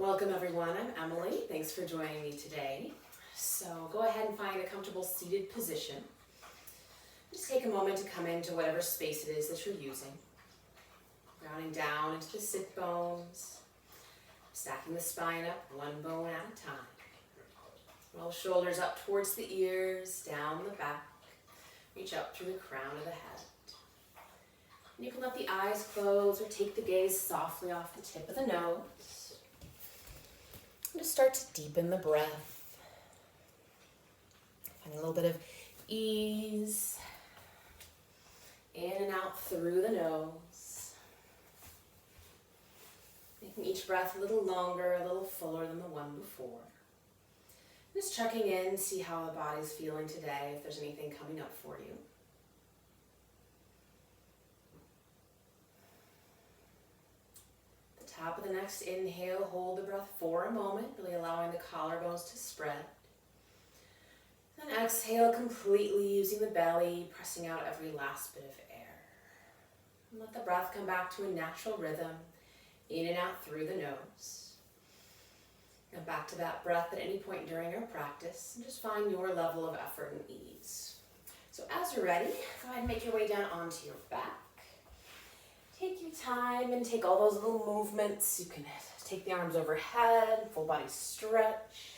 Welcome everyone, I'm Emily. Thanks for joining me today. So go ahead and find a comfortable seated position. Just take a moment to come into whatever space it is that you're using. Grounding down into the sit bones, stacking the spine up one bone at a time. Roll shoulders up towards the ears, down the back, reach up through the crown of the head. And you can let the eyes close or take the gaze softly off the tip of the nose. And just start to deepen the breath. Find a little bit of ease in and out through the nose. Making each breath a little longer, a little fuller than the one before. Just checking in, see how the body's feeling today, if there's anything coming up for you. At the top of the next inhale, hold the breath for a moment, really allowing the collarbones to spread. Then exhale completely, using the belly, pressing out every last bit of air. And let the breath come back to a natural rhythm, in and out through the nose. And back to that breath at any point during our practice, and just find your level of effort and ease. So as you're ready, go ahead and make your way down onto your back. Take your time and take all those little movements. You can take the arms overhead, full body stretch.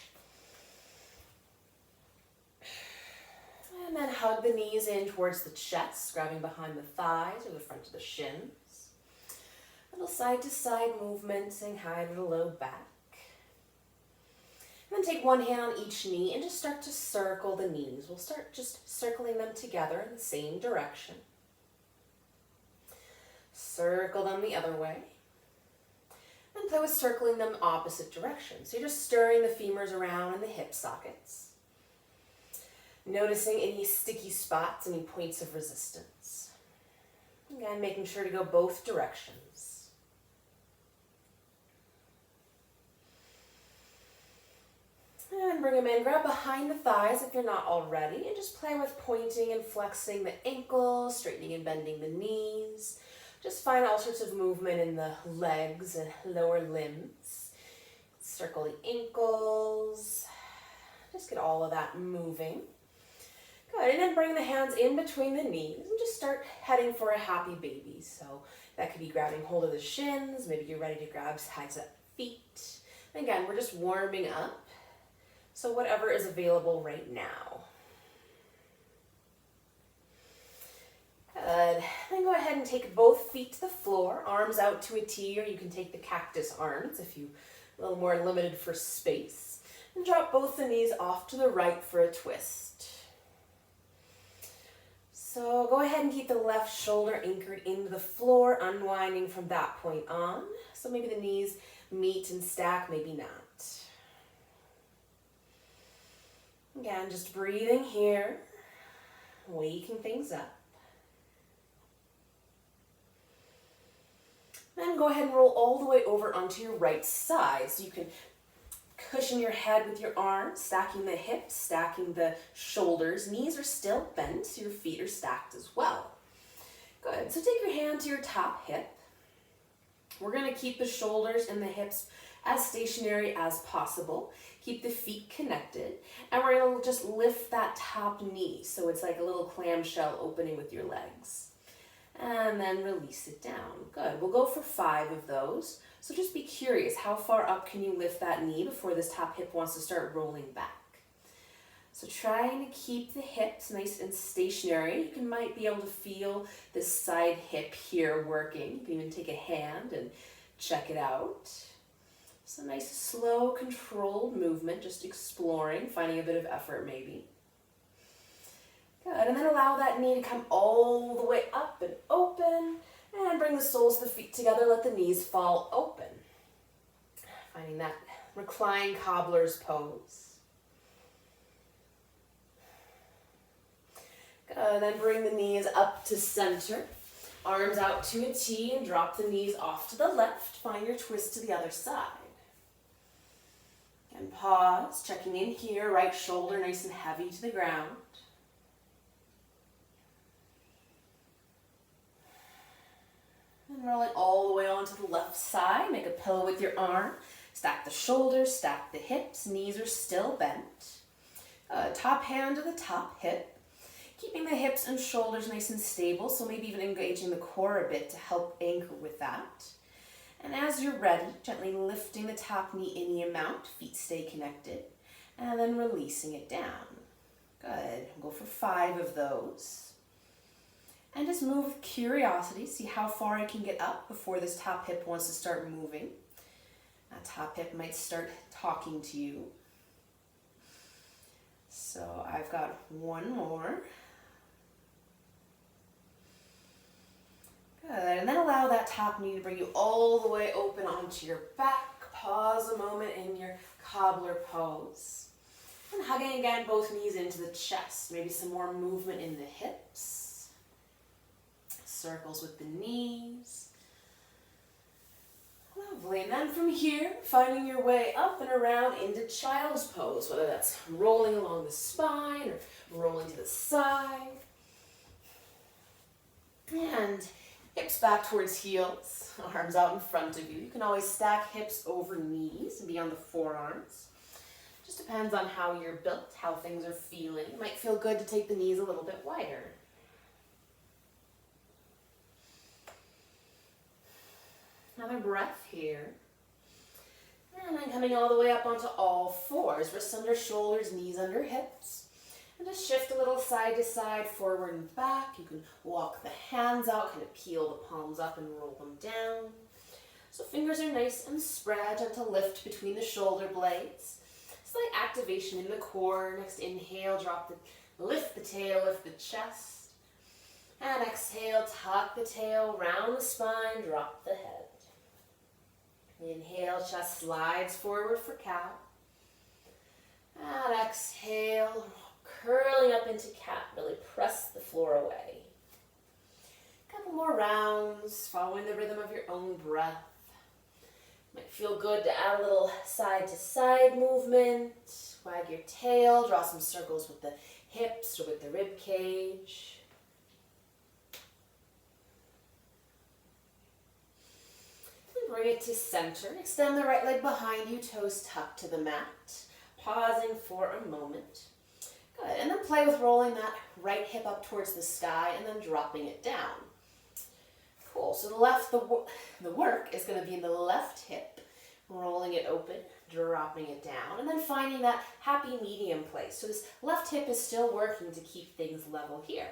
And then hug the knees in towards the chest, grabbing behind the thighs or the front of the shins. Little side to side movement, saying hi to the low back. And then take one hand on each knee and just start to circle the knees. We'll start just circling them together in the same direction. Circle them the other way. And play with circling them opposite directions. So you're just stirring the femurs around in the hip sockets. Noticing any sticky spots, any points of resistance. Again, making sure to go both directions. And bring them in, grab behind the thighs if you're not already, and just play with pointing and flexing the ankles, straightening and bending the knees. Just find all sorts of movement in the legs and lower limbs. Circle the ankles. Just get all of that moving. Good, and then bring the hands in between the knees and just start heading for a happy baby. So that could be grabbing hold of the shins, maybe you're ready to grab sides of feet. And again, we're just warming up. So whatever is available right now. Good. Then go ahead and take both feet to the floor, arms out to a T, or you can take the cactus arms if you're a little more limited for space. And drop both the knees off to the right for a twist. So go ahead and keep the left shoulder anchored into the floor, unwinding from that point on. So maybe the knees meet and stack, maybe not. Again, just breathing here, waking things up. Then go ahead and roll all the way over onto your right side. So you can cushion your head with your arms, stacking the hips, stacking the shoulders. Knees are still bent, so your feet are stacked as well. Good, so take your hand to your top hip. We're gonna keep the shoulders and the hips as stationary as possible. Keep the feet connected, and we're gonna just lift that top knee so it's like a little clamshell opening with your legs. And then release it down. Good, we'll go for 5 of those. So just be curious, how far up can you lift that knee before this top hip wants to start rolling back? So trying to keep the hips nice and stationary. You might be able to feel this side hip here working. You can even take a hand and check it out. So nice, slow, controlled movement, just exploring, finding a bit of effort maybe. Good, and then allow that knee to come all the way up and open, and bring the soles of the feet together, let the knees fall open. Finding that reclined cobbler's pose. Good, then bring the knees up to center, arms out to a T, and drop the knees off to the left. Find your twist to the other side. And pause, checking in here, right shoulder nice and heavy to the ground. And roll it all the way onto the left side. Make a pillow with your arm. Stack the shoulders, stack the hips, knees are still bent. Top hand to the top hip, keeping the hips and shoulders nice and stable, so maybe even engaging the core a bit to help anchor with that. And as you're ready, gently lifting the top knee any amount, feet stay connected, and then releasing it down. Good. Go for 5 of those. And just move with curiosity, see how far I can get up before this top hip wants to start moving. That top hip might start talking to you. So I've got 1 more. Good, and then allow that top knee to bring you all the way open onto your back. Pause a moment in your cobbler pose. And hugging again both knees into the chest. Maybe some more movement in the hips. Circles with the knees. Lovely, and then from here, finding your way up and around into child's pose, whether that's rolling along the spine or rolling to the side. And hips back towards heels, arms out in front of you. You can always stack hips over knees and be on the forearms. Just depends on how you're built, how things are feeling. It might feel good to take the knees a little bit wider. Another breath here. And then coming all the way up onto all fours, wrists under shoulders, knees under hips. And just shift a little side to side, forward and back. You can walk the hands out, kind of peel the palms up and roll them down. So fingers are nice and spread, gentle lift between the shoulder blades. Slight activation in the core. Next inhale, lift the tail, lift the chest. And exhale, tuck the tail, round the spine, drop the head. Inhale, chest slides forward for cow. And exhale, curling up into cat, really press the floor away. Couple more rounds, following the rhythm of your own breath. Might feel good to add a little side to side movement. Wag your tail, draw some circles with the hips or with the rib cage. Bring it to center. Extend the right leg behind you, toes tucked to the mat. Pausing for a moment. Good, and then play with rolling that right hip up towards the sky and then dropping it down. Cool, so the work is going to be in the left hip, rolling it open, dropping it down, and then finding that happy medium place. So this left hip is still working to keep things level here.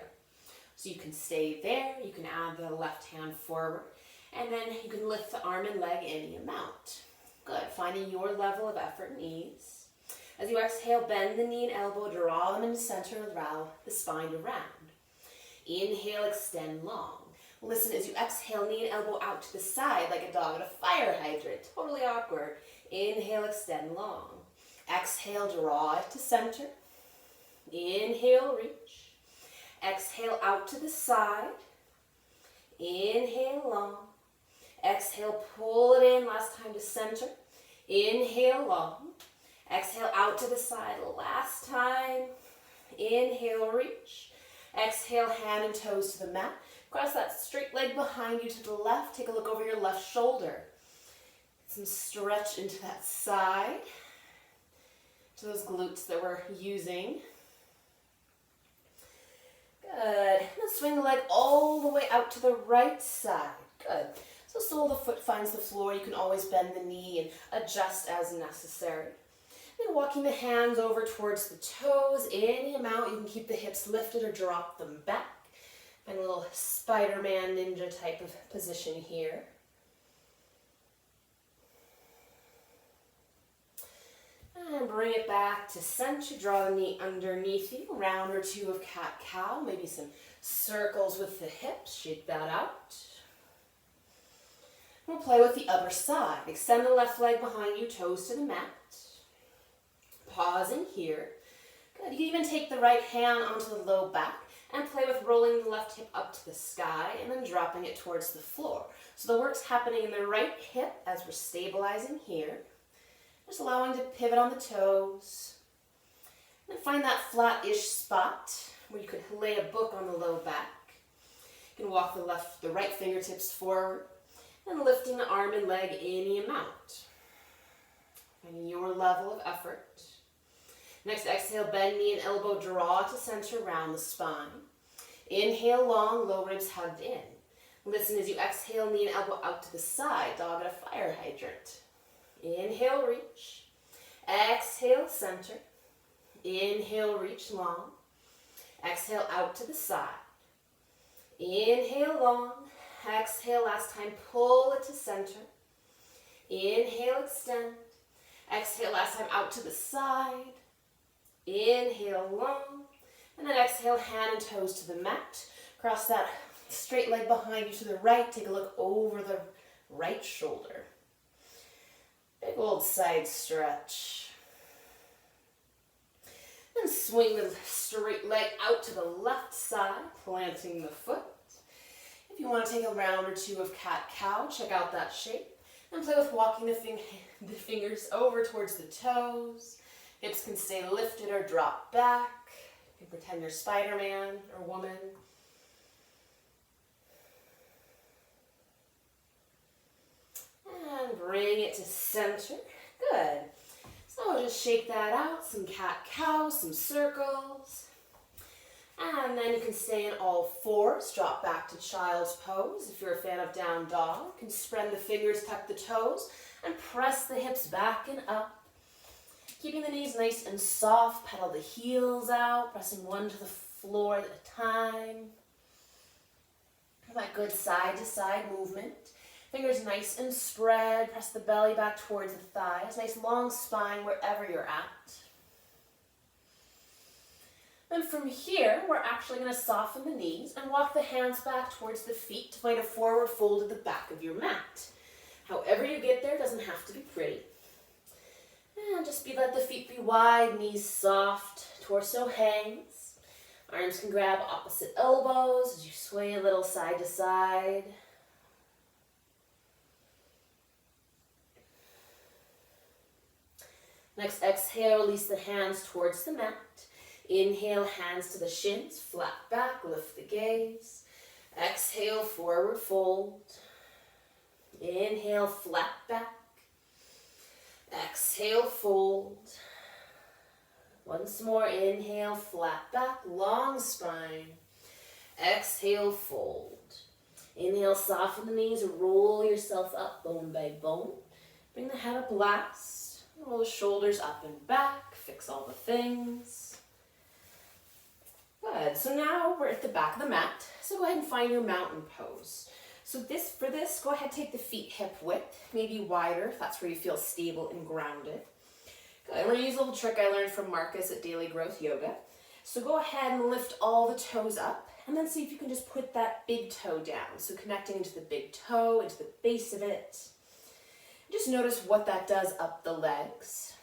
So you can stay there, you can add the left hand forward, and then you can lift the arm and leg any amount. Good, finding your level of effort and ease. As you exhale, bend the knee and elbow, draw them into center, allow the spine to round. Inhale, extend long. Listen as you exhale, knee and elbow out to the side like a dog at a fire hydrant. Totally awkward. Inhale, extend long. Exhale, draw it to center. Inhale, reach. Exhale, out to the side. Inhale, long. Exhale, pull it in, last time to center. Inhale, long. Exhale, out to the side, last time. Inhale, reach. Exhale, hand and toes to the mat. Cross that straight leg behind you to the left. Take a look over your left shoulder. Get some stretch into that side, to those glutes that we're using. Good. Now swing the leg all the way out to the right side. Good. So sole of the foot finds the floor. You can always bend the knee and adjust as necessary. Then walking the hands over towards the toes, any amount. You can keep the hips lifted or drop them back. Find a little Spider-Man ninja type of position here. And bring it back to center. Draw the knee underneath you. Round or two of cat-cow. Maybe some circles with the hips. Shake that out. We'll play with the other side. Extend the left leg behind you, toes to the mat. Pausing here. Good. You can even take the right hand onto the low back and play with rolling the left hip up to the sky and then dropping it towards the floor. So the work's happening in the right hip as we're stabilizing here. Just allowing to pivot on the toes. And find that flat-ish spot where you could lay a book on the low back. You can walk the right fingertips forward and lifting the arm and leg any amount. Finding your level of effort. Next, exhale, bend knee and elbow, draw to center, round the spine. Inhale long, low ribs hugged in. Listen as you exhale, knee and elbow out to the side, dog at a fire hydrant. Inhale, reach. Exhale, center. Inhale, reach long. Exhale, out to the side. Inhale, long. Exhale, last time, pull it to center. Inhale, extend. Exhale, last time, out to the side. Inhale, long. And then exhale, hand and toes to the mat. Cross that straight leg behind you to the right. Take a look over the right shoulder. Big old side stretch. Then swing the straight leg out to the left side, planting the foot. If you want to take a round or two of cat-cow, check out that shape. And play with walking the fingers over towards the toes. Hips can stay lifted or drop back. You can pretend you're Spider-Man or woman. And bring it to center. Good. So just shake that out. Some cat-cow, some circles. And then you can stay in all fours. Drop back to child's pose. If you're a fan of down dog, you can spread the fingers, tuck the toes, and press the hips back and up. Keeping the knees nice and soft. Pedal the heels out, pressing one to the floor at a time. That good side to side movement. Fingers nice and spread. Press the belly back towards the thighs. Nice long spine wherever you're at. And from here, we're actually going to soften the knees and walk the hands back towards the feet to find a forward fold at the back of your mat. However you get there doesn't have to be pretty. And just let the feet be wide, knees soft, torso hangs. Arms can grab opposite elbows as you sway a little side to side. Next, exhale, release the hands towards the mat. Inhale, hands to the shins, flat back, lift the gaze. Exhale, forward fold. Inhale, flat back. Exhale, fold. Once more, inhale, flat back, long spine. Exhale, fold. Inhale, soften the knees, roll yourself up bone by bone. Bring the head up last. Roll the shoulders up and back, fix all the things. Good, so now we're at the back of the mat. So go ahead and find your mountain pose. So for this, go ahead, take the feet hip width, maybe wider if that's where you feel stable and grounded. Good, I'm going to use a little trick I learned from Marcus at Daily Growth Yoga. So go ahead and lift all the toes up, and then see if you can just put that big toe down. So connecting into the big toe, into the base of it. Just notice what that does up the legs.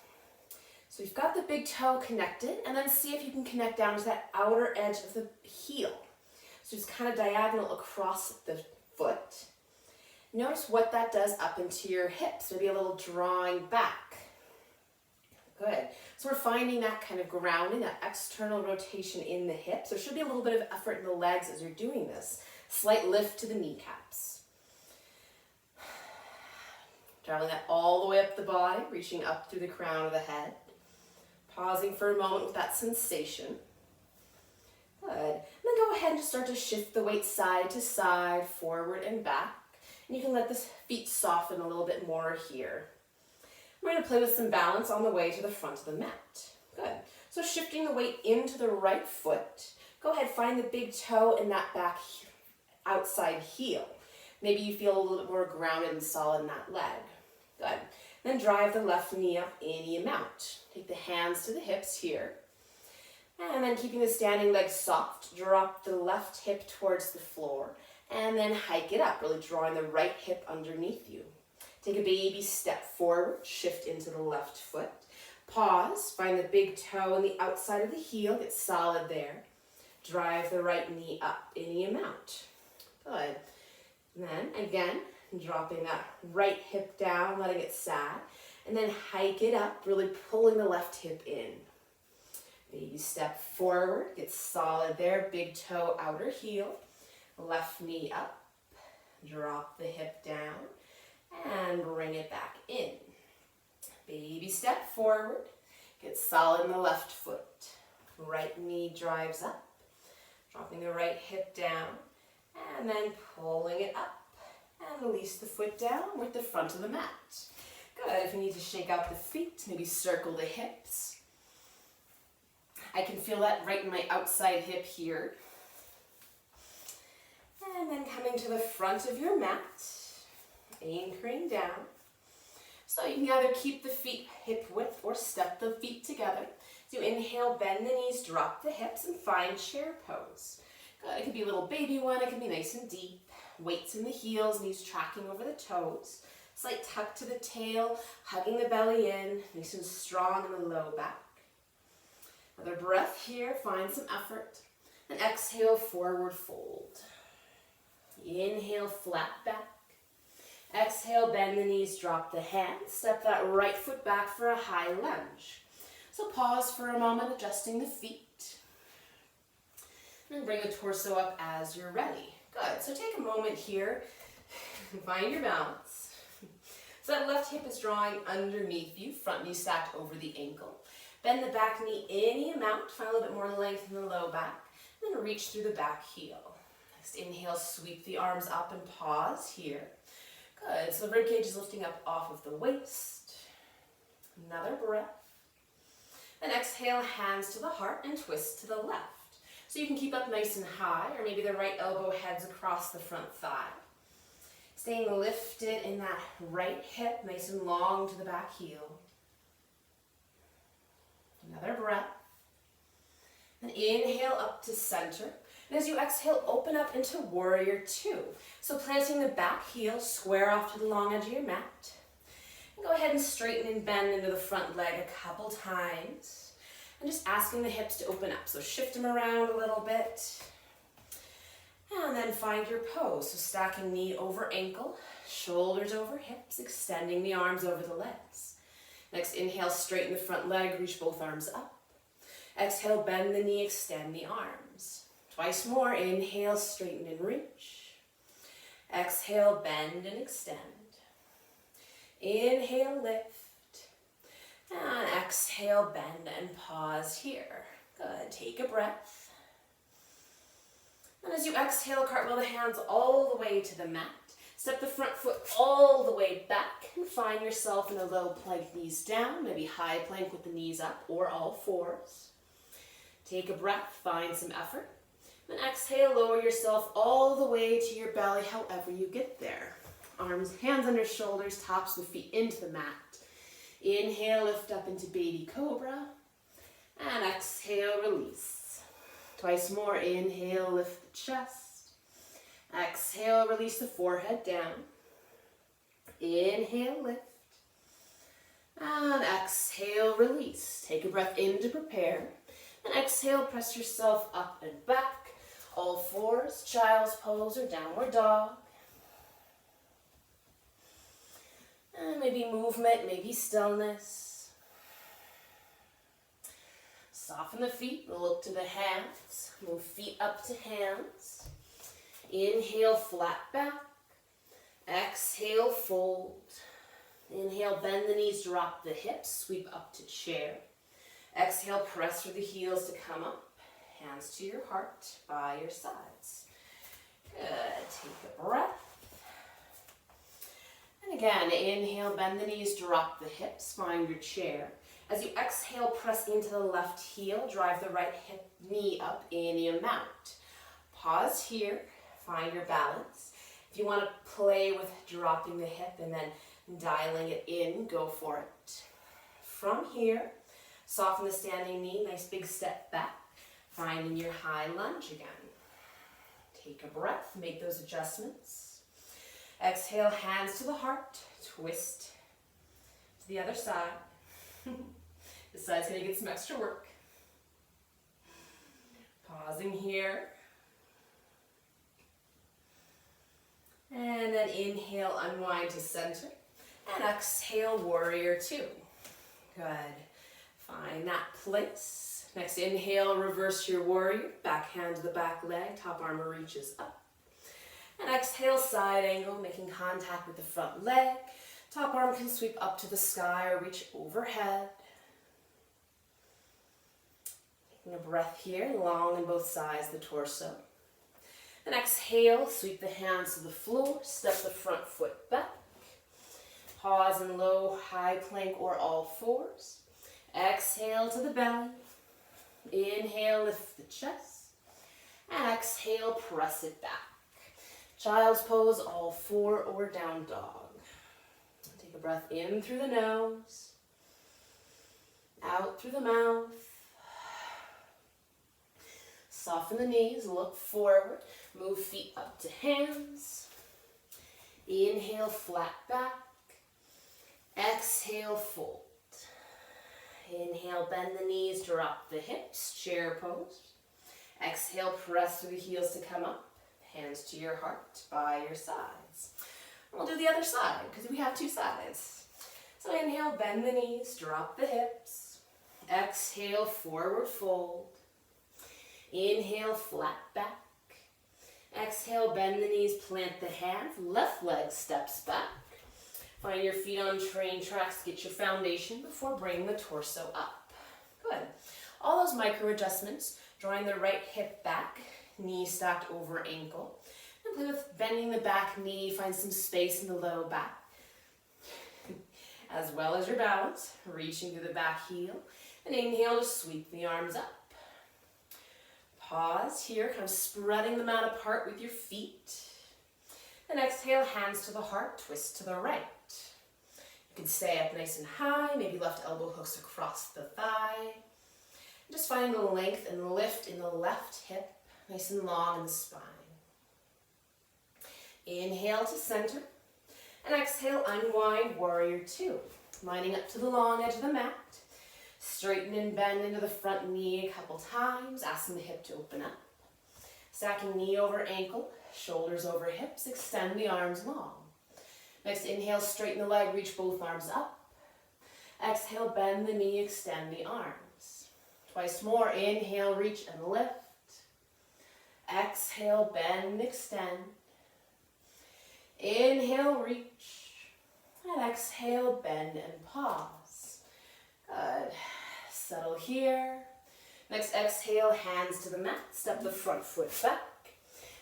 So you've got the big toe connected, and then see if you can connect down to that outer edge of the heel. So just kind of diagonal across the foot. Notice what that does up into your hips, maybe a little drawing back. Good. So we're finding that kind of grounding, that external rotation in the hips. There should be a little bit of effort in the legs as you're doing this. Slight lift to the kneecaps. Traveling that all the way up the body, reaching up through the crown of the head. Pausing for a moment with that sensation. Good. And then go ahead and just start to shift the weight side to side, forward and back. And you can let the feet soften a little bit more here. We're going to play with some balance on the way to the front of the mat. Good. So shifting the weight into the right foot. Go ahead, find the big toe in that back outside heel. Maybe you feel a little bit more grounded and solid in that leg. Good. Then drive the left knee up any amount. Take the hands to the hips here. And then keeping the standing leg soft, drop the left hip towards the floor. And then hike it up, really drawing the right hip underneath you. Take a baby step forward, shift into the left foot. Pause, find the big toe on the outside of the heel, get solid there. Drive the right knee up any amount. Good. And then again, dropping that right hip down, letting it sag. And then hike it up, really pulling the left hip in. Baby step forward, get solid there, big toe, outer heel. Left knee up, drop the hip down, and bring it back in. Baby step forward. Get solid in the left foot. Right knee drives up. Dropping the right hip down. And then pulling it up. And release the foot down with the front of the mat. Good. If you need to shake out the feet, maybe circle the hips. I can feel that right in my outside hip here. And then coming to the front of your mat, anchoring down. So you can either keep the feet hip width or step the feet together. So you inhale, bend the knees, drop the hips, and find chair pose. Good. It could be a little baby one. It can be nice and deep. Weights in the heels, knees tracking over the toes. Slight tuck to the tail, hugging the belly in, nice and strong in the low back. Another breath here, find some effort. And exhale, forward fold. Inhale, flat back. Exhale, bend the knees, drop the hands. Step that right foot back for a high lunge. So pause for a moment, adjusting the feet. And bring the torso up as you're ready. Good. So take a moment here. Find your balance. So that left hip is drawing underneath you. Front knee stacked over the ankle. Bend the back knee any amount. Find a little bit more length in the low back. And then reach through the back heel. Next inhale, sweep the arms up and pause here. Good. So the ribcage is lifting up off of the waist. Another breath. Then exhale, hands to the heart and twist to the left. So you can keep up nice and high, or maybe the right elbow heads across the front thigh. Staying lifted in that right hip, nice and long to the back heel. Another breath. Then inhale up to center. And as you exhale, open up into warrior two. So planting the back heel, square off to the long edge of your mat. And go ahead and straighten and bend into the front leg a couple times. And just asking the hips to open up. So shift them around a little bit. And then find your pose. So stacking knee over ankle, shoulders over hips, extending the arms over the legs. Next, inhale, straighten the front leg, reach both arms up. Exhale, bend the knee, extend the arms. Twice more, inhale, straighten and reach. Exhale, bend and extend. Inhale, lift. And exhale, bend and pause here. Good, take a breath. And as you exhale, cartwheel the hands all the way to the mat. Step the front foot all the way back and find yourself in a low plank, knees down, maybe high plank with the knees up or all fours. Take a breath, find some effort. Then exhale, lower yourself all the way to your belly, however you get there. Arms, hands under shoulders, tops of the feet into the mat. Inhale, lift up into baby cobra. And exhale, release. Twice more, inhale, lift the chest. Exhale, release the forehead down. Inhale, lift. And exhale, release. Take a breath in to prepare. And exhale, press yourself up and back. All fours, child's pose or downward dog. And maybe movement, maybe stillness. Soften the feet, look to the hands. Move feet up to hands. Inhale, flat back. Exhale, fold. Inhale, bend the knees, drop the hips, sweep up to chair. Exhale, press through the heels to come up. Hands to your heart by your sides. Good. Take a breath. And again, inhale, bend the knees, drop the hips, find your chair. As you exhale, press into the left heel, drive the right hip knee up any amount. Pause here, find your balance. If you want to play with dropping the hip and then dialing it in, go for it. From here, soften the standing knee, nice big step back. Finding your high lunge again. Take a breath, make those adjustments. Exhale, hands to the heart, twist to the other side. This side's gonna get some extra work. Pausing here. And then inhale, unwind to center. And exhale, warrior two. Good. Find that place. Next inhale, reverse your warrior. Back hand to the back leg, top arm reaches up. And exhale, side angle, making contact with the front leg. Top arm can sweep up to the sky or reach overhead. Taking a breath here, long on both sides of the torso. Then exhale, sweep the hands to the floor, step the front foot back. Pause in low, high plank or all fours. Exhale to the belly. Inhale, lift the chest. And exhale, press it back. Child's pose, all four or down dog. Take a breath in through the nose. Out through the mouth. Soften the knees, look forward. Move feet up to hands. Inhale, flat back. Exhale, fold. Inhale, bend the knees, drop the hips, chair pose. Exhale, press through the heels to come up. Hands to your heart, by your sides. We'll do the other side, because we have two sides. So inhale, bend the knees, drop the hips. Exhale, forward fold. Inhale, flat back. Exhale, bend the knees, plant the hands, left leg steps back. Find your feet on train tracks, get your foundation before bringing the torso up. Good. All those micro adjustments, drawing the right hip back, knee stacked over ankle. And play with bending the back knee, find some space in the low back. As well as your balance, reaching through the back heel. And inhale to sweep the arms up. Pause here, kind of spreading them out apart with your feet. And exhale, hands to the heart, twist to the right. You can stay up nice and high, maybe left elbow hooks across the thigh. Just finding the length and lift in the left hip, nice and long in the spine. Inhale to center, and exhale, unwind, warrior two. Lining up to the long edge of the mat. Straighten and bend into the front knee a couple times, asking the hip to open up. Stacking knee over ankle, shoulders over hips, extend the arms long. Next, inhale, straighten the leg, reach both arms up. Exhale, bend the knee, extend the arms. Twice more, inhale, reach and lift. Exhale, bend, extend. Inhale, reach. And exhale, bend and pause. Good. Settle here. Next, exhale, hands to the mat. Step the front foot back.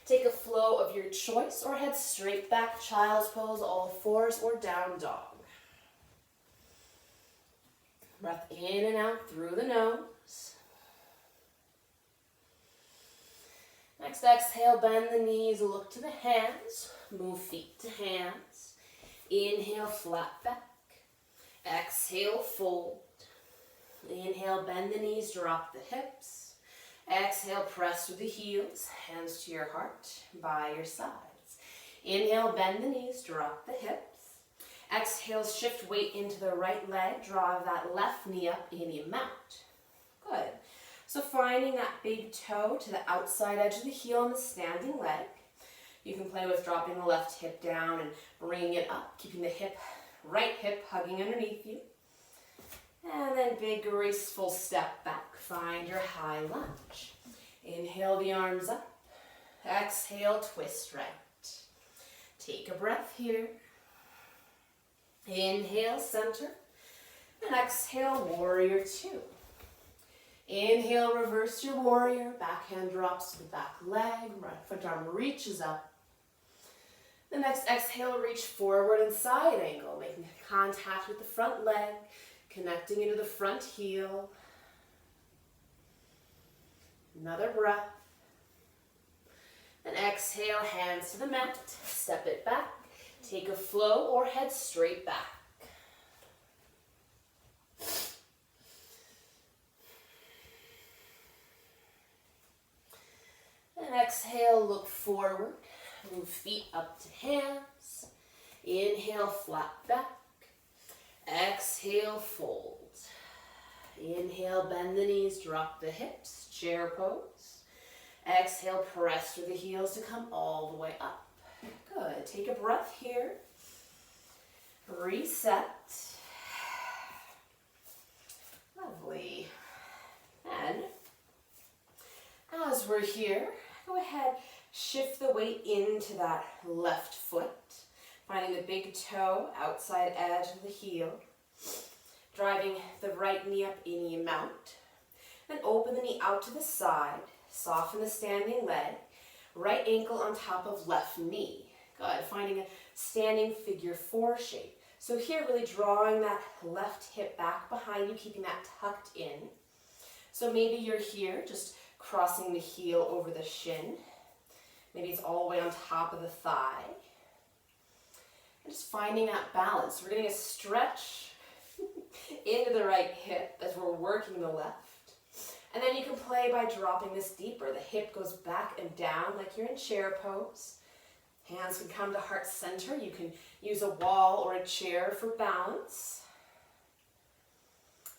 Take a flow of your choice or head straight back, child's pose, all fours or down dog. Breath in and out through the nose. Next, exhale, bend the knees, look to the hands. Move feet to hands. Inhale, flat back. Exhale, fold. Inhale, bend the knees, drop the hips. Exhale, press through the heels, hands to your heart, by your sides. Inhale, bend the knees, drop the hips. Exhale, shift weight into the right leg, draw that left knee up in the mat. Good. So finding that big toe to the outside edge of the heel on the standing leg. You can play with dropping the left hip down and bringing it up, keeping the right hip hugging underneath you. And then big graceful step back. Find your high lunge. Inhale the arms up. Exhale, twist right. Take a breath here. Inhale, center. And exhale, warrior two. Inhale, reverse your warrior. Backhand drops to the back leg. Right foot arm reaches up. The next exhale, reach forward and side angle, making contact with the front leg. Connecting into the front heel. Another breath. And exhale, hands to the mat. Step it back. Take a flow or head straight back. And exhale, look forward. Move feet up to hands. Inhale, flat back. Exhale, fold. Inhale, bend the knees, drop the hips, chair pose. Exhale, press through the heels to come all the way up. Good. Take a breath here. Reset. Lovely. And as we're here, go ahead, shift the weight into that left foot. Finding the big toe, outside edge of the heel. Driving the right knee up any amount. Then open the knee out to the side. Soften the standing leg. Right ankle on top of left knee. Good. Finding a standing figure 4 shape. So here, really drawing that left hip back behind you, keeping that tucked in. So maybe you're here, just crossing the heel over the shin. Maybe it's all the way on top of the thigh. And just finding that balance. We're getting a stretch into the right hip as we're working the left. And then you can play by dropping this deeper. The hip goes back and down like you're in chair pose. Hands can come to heart center. You can use a wall or a chair for balance.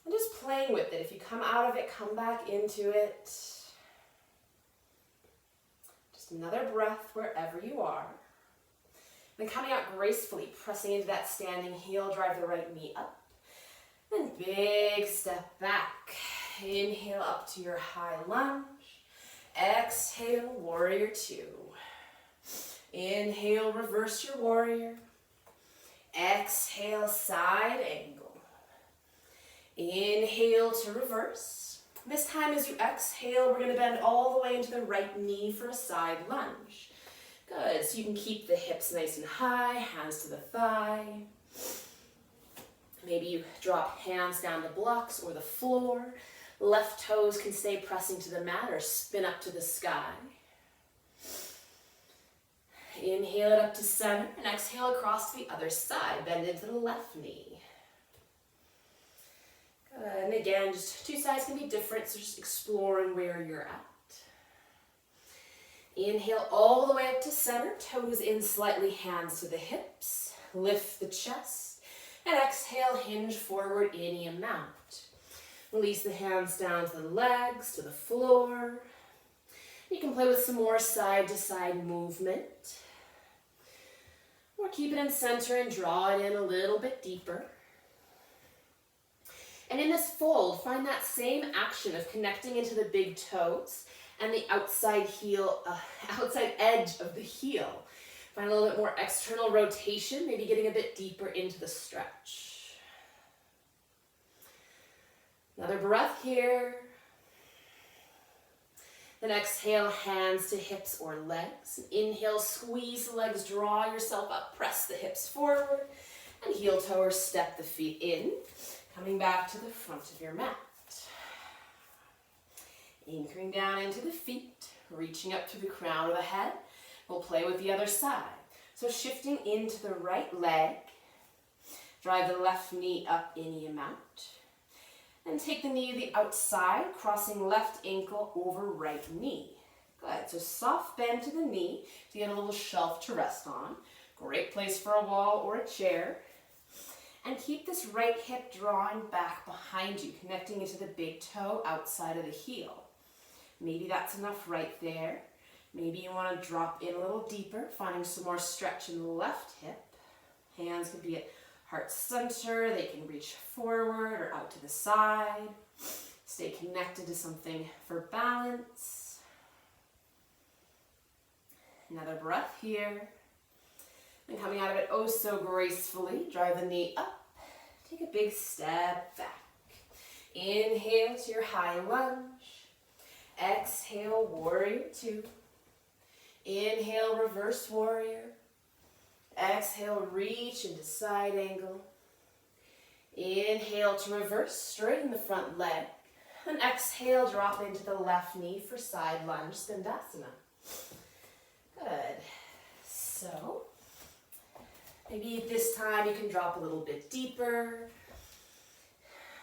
And just playing with it. If you come out of it, come back into it. Just another breath wherever you are. Then coming out gracefully, pressing into that standing heel, drive the right knee up. Then big step back. Inhale up to your high lunge. Exhale, warrior 2. Inhale, reverse your warrior. Exhale, side angle. Inhale to reverse. This time as you exhale, we're going to bend all the way into the right knee for a side lunge. Good, so you can keep the hips nice and high, hands to the thigh. Maybe you drop hands down the blocks or the floor. Left toes can stay pressing to the mat or spin up to the sky. Inhale it up to center and exhale across to the other side. Bend into the left knee. Good. And again, just 2 sides can be different, so just exploring where you're at. Inhale all the way up to center, toes in slightly, hands to the hips. Lift the chest. And exhale, hinge forward any amount. Release the hands down to the legs, to the floor. You can play with some more side-to-side movement. Or keep it in center and draw it in a little bit deeper. And in this fold, find that same action of connecting into the big toes and the outside edge of the heel. Find a little bit more external rotation, maybe getting a bit deeper into the stretch. Another breath here. Then exhale, hands to hips or legs. Inhale, squeeze the legs, draw yourself up, press the hips forward, and heel toe or step the feet in, coming back to the front of your mat. Anchoring down into the feet, reaching up to the crown of the head. We'll play with the other side. So shifting into the right leg, drive the left knee up any amount. And take the knee to the outside, crossing left ankle over right knee. Good, so soft bend to the knee to get a little shelf to rest on. Great place for a wall or a chair. And keep this right hip drawing back behind you, connecting into the big toe outside of the heel. Maybe that's enough right there. Maybe you want to drop in a little deeper, finding some more stretch in the left hip. Hands can be at heart center, they can reach forward or out to the side. Stay connected to something for balance. Another breath here. And coming out of it oh so gracefully, drive the knee up. Take a big step back. Inhale to your high lunge. Exhale, warrior 2. Inhale, reverse warrior. Exhale, reach into side angle. Inhale to reverse, straighten the front leg. And exhale, drop into the left knee for side lunge, Skandasana. Good. So, maybe this time you can drop a little bit deeper.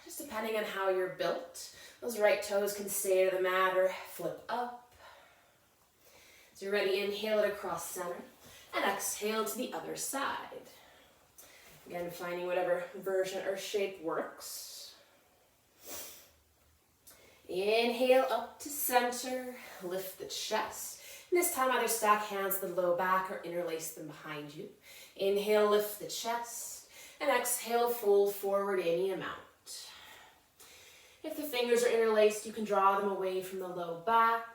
Just depending on how you're built. Those right toes can stay to the mat or flip up. So you're ready, inhale it across center. And exhale to the other side. Again, finding whatever version or shape works. Inhale up to center, lift the chest. And this time either stack hands to the low back or interlace them behind you. Inhale, lift the chest. And exhale, fold forward any amount. If the fingers are interlaced, you can draw them away from the low back,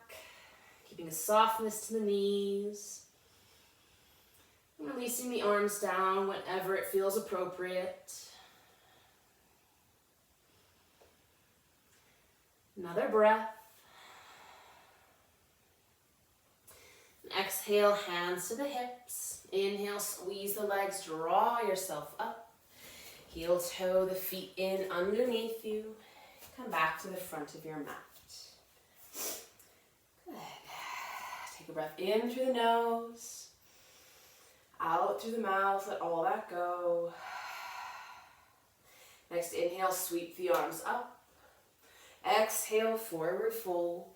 keeping a softness to the knees. Releasing the arms down whenever it feels appropriate. Another breath. Exhale, hands to the hips. Inhale, squeeze the legs, draw yourself up. Heel toe the feet in underneath you. Come back to the front of your mat. Good. Take a breath in through the nose. Out through the mouth, let all that go. Next inhale, sweep the arms up. Exhale, forward fold.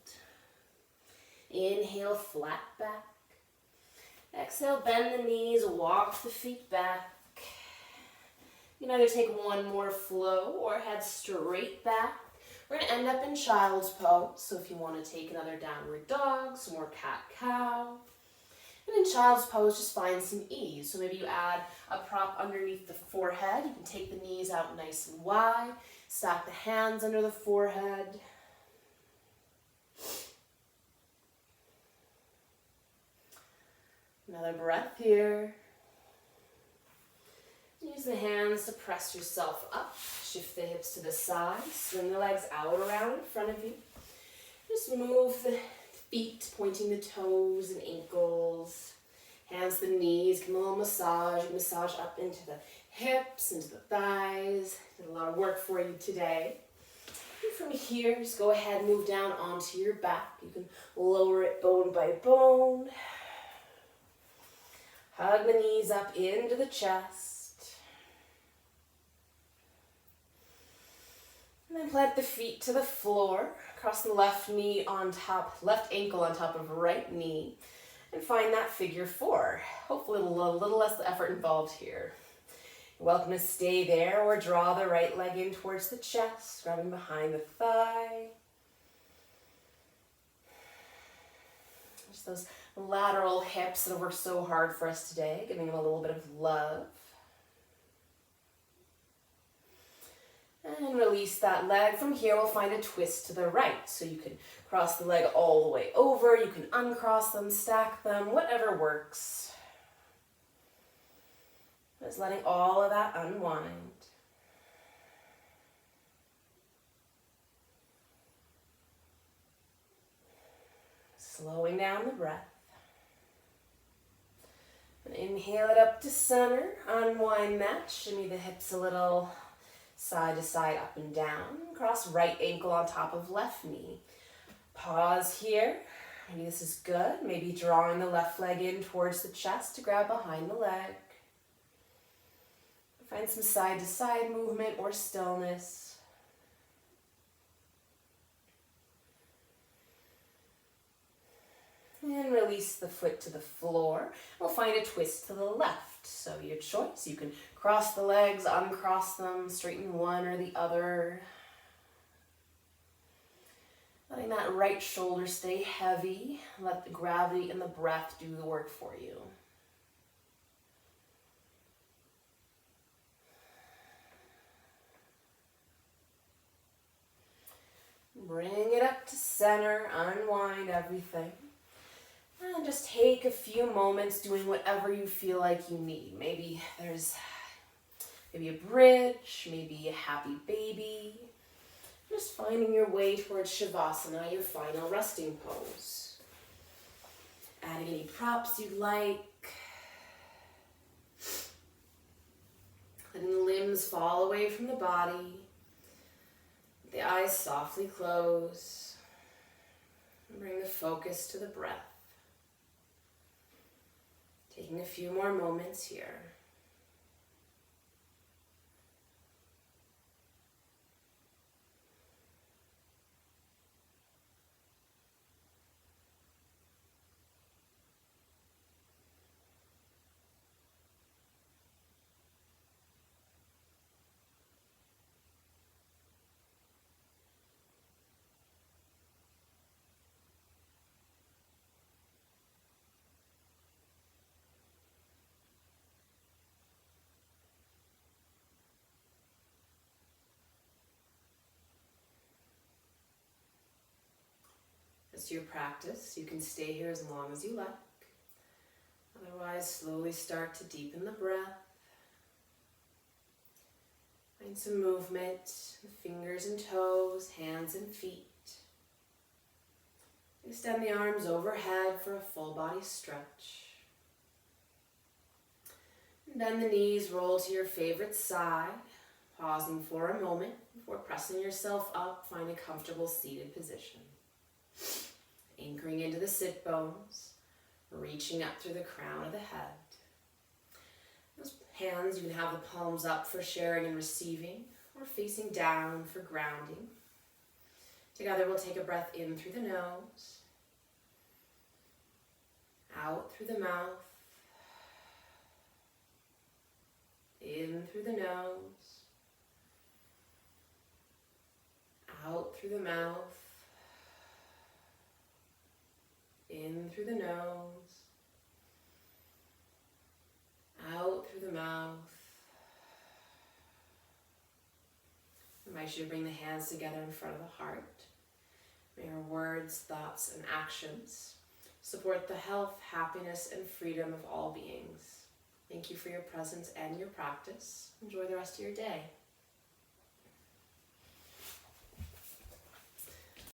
Inhale, flat back. Exhale, bend the knees, walk the feet back. You can either take one more flow or head straight back. We're going to end up in child's pose. So if you want to take another downward dog, some more cat-cow. And in child's pose, just find some ease. So maybe you add a prop underneath the forehead. You can take the knees out nice and wide. Stack the hands under the forehead. Another breath here. Use the hands to press yourself up. Shift the hips to the side. Swing the legs out around in front of you. Just move the feet, pointing the toes and ankles. Hands to the knees. Give them a little massage. Massage up into the hips, into the thighs. Did a lot of work for you today. And from here, just go ahead and move down onto your back. You can lower it bone by bone. Hug the knees up into the chest. And then plant the feet to the floor. Cross the left knee on top, left ankle on top of right knee. And find that figure four. Hopefully a little less effort involved here. You're welcome to stay there or draw the right leg in towards the chest, grabbing behind the thigh. Just those lateral hips that have worked so hard for us today, giving them a little bit of love. And release that leg. From here, we'll find a twist to the right. So you can cross the leg all the way over. You can uncross them, stack them, whatever works. Just letting all of that unwind. Slowing down the breath. And inhale it up to center. Unwind that. Shimmy the hips a little. Side to side, up and down. Cross right ankle on top of left knee. Pause here. Maybe this is good. Maybe drawing the left leg in towards the chest to grab behind the leg. Find some side to side movement or stillness. And release the foot to the floor. We'll find a twist to the left. So your choice. You can cross the legs, uncross them, straighten one or the other. Letting that right shoulder stay heavy. Let the gravity and the breath do the work for you. Bring it up to center, unwind everything. And just take a few moments doing whatever you feel like you need. Maybe there's a bridge, maybe a happy baby. Just finding your way towards Shavasana, your final resting pose. Adding any props you'd like. Letting the limbs fall away from the body. The eyes softly close. And bring the focus to the breath. Taking a few more moments here. It's your practice. You can stay here as long as you like. Otherwise, slowly start to deepen the breath. Find some movement with fingers and toes, hands and feet. Extend the arms overhead for a full body stretch. Bend the knees, roll to your favorite side, pausing for a moment before pressing yourself up. Find a comfortable seated position. Anchoring into the sit bones, reaching up through the crown of the head. Those hands, you can have the palms up for sharing and receiving, or facing down for grounding. Together we'll take a breath in through the nose, out through the mouth, in through the nose, out through the mouth, in through the nose, out through the mouth. Invite you to bring the hands together in front of the heart. May our words, thoughts, and actions support the health, happiness, and freedom of all beings. Thank you for your presence and your practice. Enjoy the rest of your day.